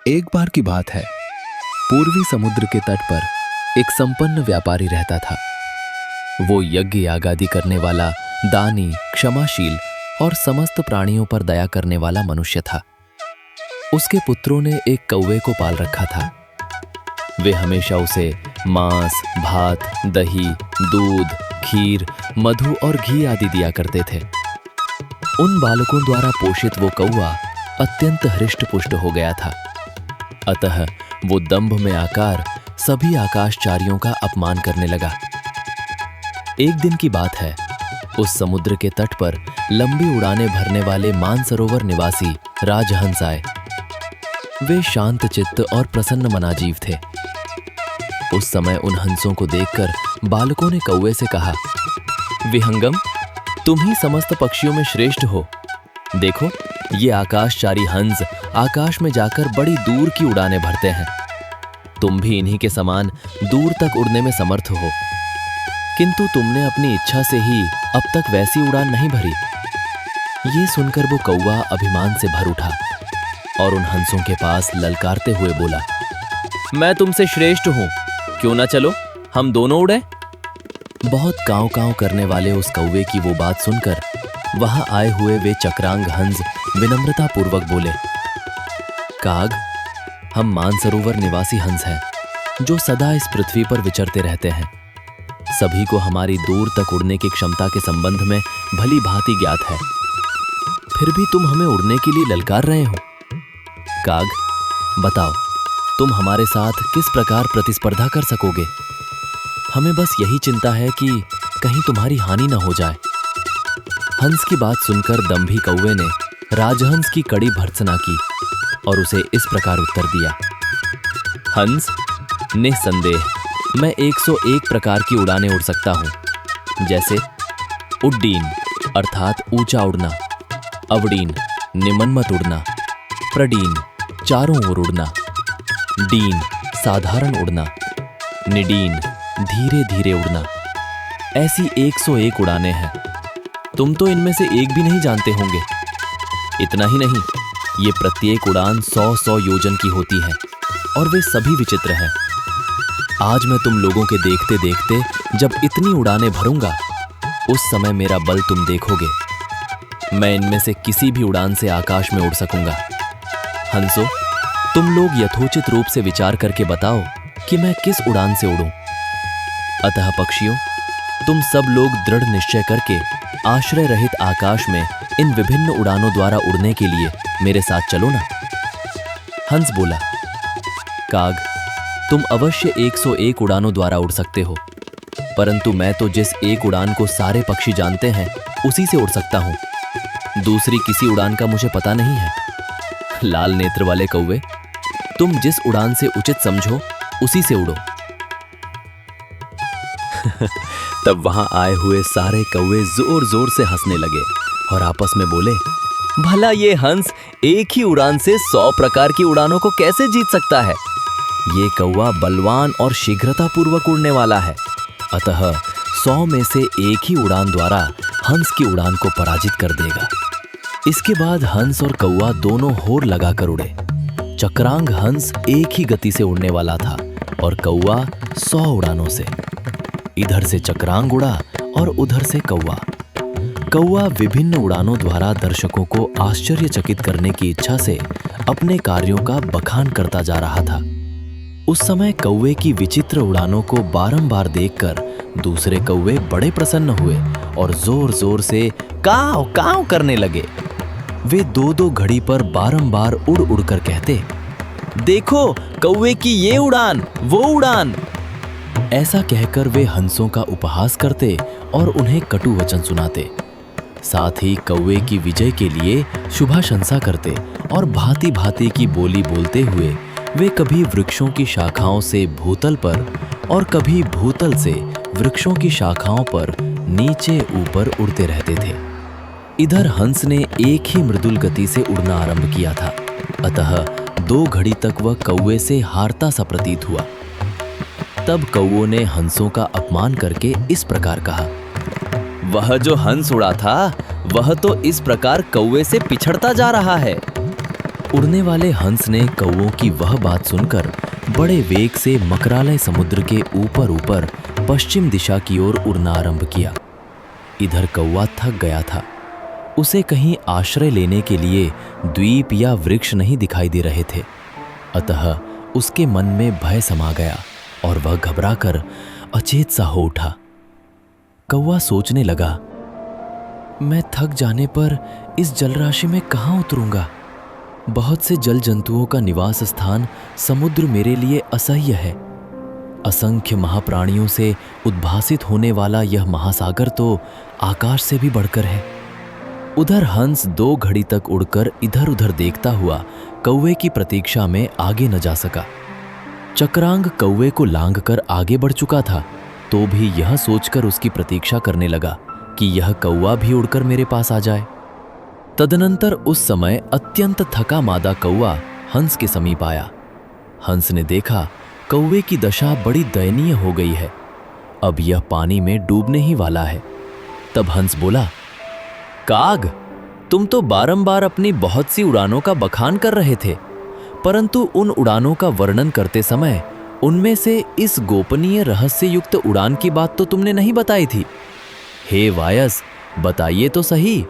एक बार की बात है। पूर्वी समुद्र के तट पर एक संपन्न व्यापारी रहता था। वो यज्ञ यागादि करने वाला, दानी, क्षमाशील और समस्त प्राणियों पर दया करने वाला मनुष्य था। उसके पुत्रों ने एक कौवे को पाल रखा था। वे हमेशा उसे मांस, भात, दही, दूध, खीर, मधु और घी आदि दिया करते थे। उन बालकों द्वारा पोषित वो कौवा अत्यंत हृष्ट-पुष्ट हो गया था। अतः वो दंभ में आकर सभी आकाशचारियों का अपमान करने लगा। एक दिन की बात है, उस समुद्र के तट पर लंबी उड़ानें भरने वाले मानसरोवर निवासी राजहंस आए। वे शांत चित्त और प्रसन्न मना जीव थे। उस समय उन हंसों को देखकर बालकों ने कौवे से कहा, विहंगम, तुम ही समस्त पक्षियों में श्रेष्ठ हो। देखो, ये आकाशचारी हंस आकाश में जाकर बड़ी दूर की उड़ानें भरते हैं। तुम भी इन्हीं के समान दूर तक उड़ने में समर्थ हो, किंतु तुमने अपनी इच्छा से ही अब तक वैसी उड़ान नहीं भरी। ये सुनकर वो कौवा अभिमान से भर उठा और उन हंसों के पास ललकारते हुए बोला, मैं तुमसे श्रेष्ठ हूं, क्यों ना चलो हम दोनों उड़े। बहुत कांव कांव करने वाले उस कौवे की वो बात सुनकर वहां आए हुए वे चक्रांग हंस विनम्रता पूर्वक बोले, काग, हम मानसरोवर निवासी हंस हैं जो सदा इस पृथ्वी पर विचरते रहते हैं। सभी को हमारी दूर तक उड़ने की क्षमता के संबंध में भली भांति ज्ञात है, फिर भी तुम हमें उड़ने के लिए ललकार रहे हो। काग, बताओ, तुम हमारे साथ किस प्रकार प्रतिस्पर्धा कर सकोगे? हमें बस यही चिंता है कि कहीं तुम्हारी हानि न हो जाए। हंस की बात सुनकर दंभी कौवे ने राजहंस की कड़ी भर्त्सना की और उसे इस प्रकार उत्तर दिया, हंस, निस्संदेह मैं 101 प्रकार की उड़ानें उड़ सकता हूं, जैसे उड्डीन अर्थात ऊंचा उड़ना, अवडीन निमनमत उड़ना, प्रडीन चारों ओर उड़ना, डीन साधारण उड़ना, निडीन धीरे धीरे उड़ना। ऐसी 101 उड़ानें हैं। तुम तो इनमें से एक भी नहीं जानते होंगे। इतना ही नहीं, ये प्रत्येक उड़ान 100-100 योजन की होती है और वे सभी विचित्र हैं। आज मैं तुम लोगों के देखते देखते जब इतनी उड़ानें भरूंगा, उस समय मेरा बल तुम देखोगे। मैं इनमें से किसी भी उड़ान से आकाश में उड़ सकूंगा। हंसो, तुम लोग यथोचित रूप से विचार करके बताओ कि मैं किस उड़ान से उड़ूं। अतः पक्षियों, तुम सब लोग दृढ़ निश्चय करके आश्रय रहित आकाश में इन विभिन्न उड़ानों द्वारा उड़ने के लिए मेरे साथ चलो ना। हंस बोला, काग, तुम अवश्य 101 उड़ानों द्वारा उड़ सकते हो, परंतु मैं तो जिस एक उड़ान को सारे पक्षी जानते हैं उसी से उड़ सकता हूं। दूसरी किसी उड़ान का मुझे पता नहीं है। लाल नेत्र वाले कौवे, तुम जिस उड़ान से उचित समझो उसी से उड़ो। तब वहां आए हुए सारे कौवे जोर जोर से हंसने लगे और आपस में बोले, भला ये हंस एक ही उड़ान से 100 प्रकार की उड़ानों को कैसे जीत सकता है? ये कौवा बलवान और शीघ्रता पूर्वक उड़ने वाला है, अतः 100 में से एक ही उड़ान द्वारा हंस की उड़ान को पराजित कर देगा। इसके बाद हंस और कौवा दोनों होर लगाकर उड़े। चक्रांग हंस एक ही गति से उड़ने वाला था और कौवा 100 उड़ानों से। इधर से चक्रांग उड़ा और उधर से कौवा। कौवा विभिन्न उड़ानों द्वारा दर्शकों को आश्चर्यचकित करने की इच्छा से अपने कार्यों का बखान करता जा रहा था। उस समय कौवे की विचित्र उड़ानों को बारंबार देखकर दूसरे कौवे बड़े प्रसन्न हुए और जोर जोर से काव काव करने लगे। वे 2-2 घड़ी पर बारंबार उड़ उड़ कर कहते, देखो कौवे की ये उड़ान, वो उड़ान। ऐसा कहकर वे हंसों का उपहास करते और उन्हें कटु वचन सुनाते। साथ ही कौवे की विजय के लिए शुभाशंसा करते और भांति भांति की बोली बोलते हुए वे कभी वृक्षों की शाखाओं से भूतल पर और कभी भूतल से वृक्षों की शाखाओं पर नीचे ऊपर उड़ते रहते थे। इधर हंस ने एक ही मृदुल गति से उड़ना आरंभ किया था, अतः 2 घड़ी तक वह कौवे से हारता सा प्रतीत हुआ। तब कौवों ने हंसों का अपमान करके इस प्रकार कहा, वह जो हंस उड़ा था वह तो इस प्रकार कौवे से पिछड़ता जा रहा है। उड़ने वाले हंस ने कौवों की वह बात सुनकर बड़े वेग से मकरालय समुद्र के ऊपर ऊपर पश्चिम दिशा की ओर उड़ना आरंभ किया। इधर कौवा थक गया था। उसे कहीं आश्रय लेने के लिए द्वीप या वृक्ष नहीं दिखाई दे रहे थे। अतः उसके मन में भय समा गया और वह घबराकर अचेत सा हो उठा। कौवा सोचने लगा, मैं थक जाने पर इस जलराशि में कहाँ उतरूंगा? बहुत से जल जंतुओं का निवास स्थान समुद्र मेरे लिए असह्य है। असंख्य महाप्राणियों से उद्भासित होने वाला यह महासागर तो आकाश से भी बढ़कर है। उधर हंस 2 घड़ी तक उड़कर इधर उधर देखता हुआ कौवे की प्रतीक्षा में आगे न जा सका। चक्रांग कौवे को लांघकर आगे बढ़ चुका था, तो भी यह सोचकर उसकी प्रतीक्षा करने लगा कि यह कौवा भी उड़कर मेरे पास आ जाए। तदनंतर उस समय अत्यंत थका मादा कौवा हंस के समीप आया। हंस ने देखा कौवे की दशा बड़ी दयनीय हो गई है। अब यह पानी में डूबने ही वाला है। तब हंस बोला, काग, तुम तो बारंबार अपनी बहुत सी उड़ानों का बखान कर रहे थे, परंतु उन उड़ानों का वर्णन करते समय उनमें से इस गोपनीय रहस्य युक्त उड़ान की बात तो तुमने नहीं बताई थी। हे वायस, बताइए तो सही,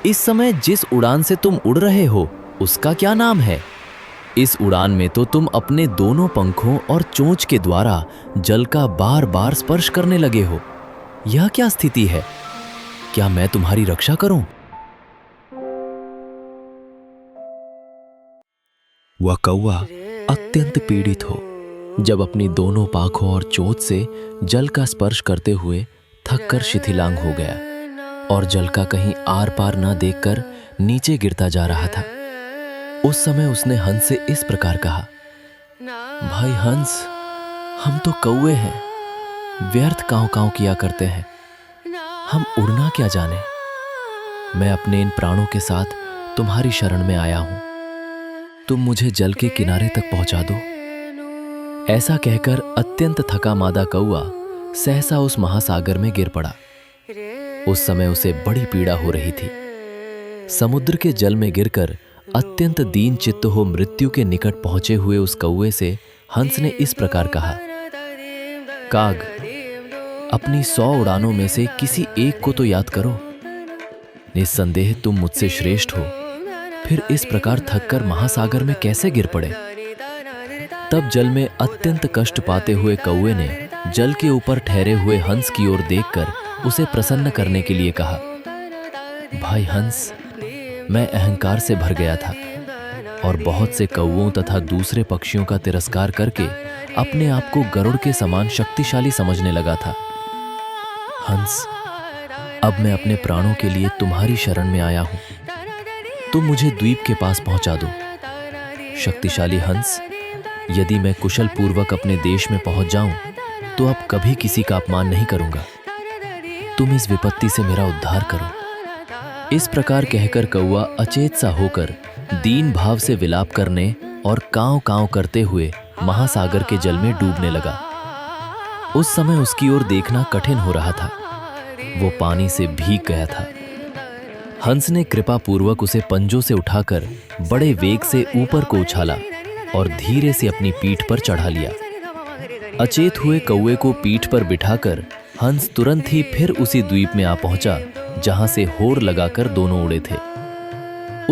इस समय जिस उड़ान से तुम उड़ रहे हो उसका क्या नाम है? इस उड़ान में तो तुम अपने दोनों पंखों और चोंच के द्वारा जल का बार बार स्पर्श करने लगे हो। यह क्या स्थिति है? क्या मैं तुम्हारी रक्षा करूं? वह कौवा अत्यंत पीड़ित हो जब अपनी दोनों पाखों और चोंच से जल का स्पर्श करते हुए थककर शिथिलांग हो गया और जल का कहीं आर पार न देखकर नीचे गिरता जा रहा था। उस समय उसने हंस से इस प्रकार कहा, भाई हंस, हम तो कौवे हैं, व्यर्थ कांव कांव किया करते हैं। हम उड़ना क्या जाने। मैं अपने इन प्राणों के साथ तुम्हारी शरण में आया हूं। तुम मुझे जल के किनारे तक पहुंचा दो। ऐसा कहकर अत्यंत थका मादा कौवा सहसा उस महासागर में गिर पड़ा। उस समय उसे बड़ी पीड़ा हो रही थी। समुद्र के जल में गिरकर अत्यंत दीन चित्त हो मृत्यु के निकट पहुंचे हुए उस कौवे से हंस ने इस प्रकार कहा, काग, अपनी 100 उड़ानों में से किसी एक को तो याद करो। निस्संदेह तुम मुझसे श्रेष्ठ हो, फिर इस प्रकार थककर महासागर में कैसे गिर पड़े? तब जल में अत्यंत कष्ट पाते हुए कौवे ने जल के ऊपर ठहरे हुए हंस की ओर देखकर उसे प्रसन्न करने के लिए कहा, भाई हंस, मैं अहंकार से भर गया था और बहुत से कौवों तथा दूसरे पक्षियों का तिरस्कार करके अपने आप को गरुड़ के समान शक्तिशाली समझने लगा था। हंस, अब मैं अपने प्राणों के लिए तुम्हारी शरण में आया हूं। तुम मुझे द्वीप के पास पहुंचा दो। शक्तिशाली हंस, यदि मैं कुशल पूर्वक अपने देश में पहुंच जाऊं तो अब कभी किसी का अपमान नहीं करूंगा। तुम इस विपत्ति से मेरा उद्धार करो। इस प्रकार कहकर कौवा अचेत सा होकर दीन भाव से विलाप करने और कांव कांव करते हुए महासागर के जल में डूबने लगा। उस समय उसकी ओर देखना कठिन हो रहा था। वो पानी से भीग गया था। हंस ने कृपा पूर्वक उसे पंजों से उठाकर बड़े वेग से ऊपर को उछाला और धीरे से अपनी पीठ पर चढ़ा लिया। अचेत हुए कौवे को पीठ पर बिठाकर हंस तुरंत ही फिर उसी द्वीप में आ पहुंचा जहां से होर लगाकर दोनों उड़े थे।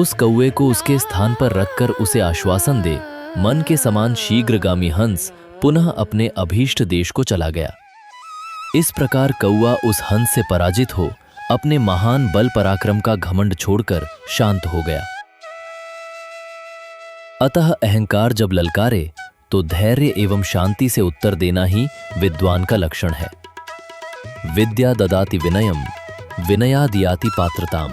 उस कौवे को उसके स्थान पर रखकर उसे आश्वासन दे मन के समान शीघ्रगामी हंस पुनः अपने अभीष्ट देश को चला गया। इस प्रकार कौवा उस हंस से पराजित हो अपने महान बल पराक्रम का घमंड छोड़कर शांत हो गया। अतः अहंकार जब ललकारे तो धैर्य एवं शांति से उत्तर देना ही विद्वान का लक्षण है। विद्या ददाति विनयम, विनयाद याति पात्रताम।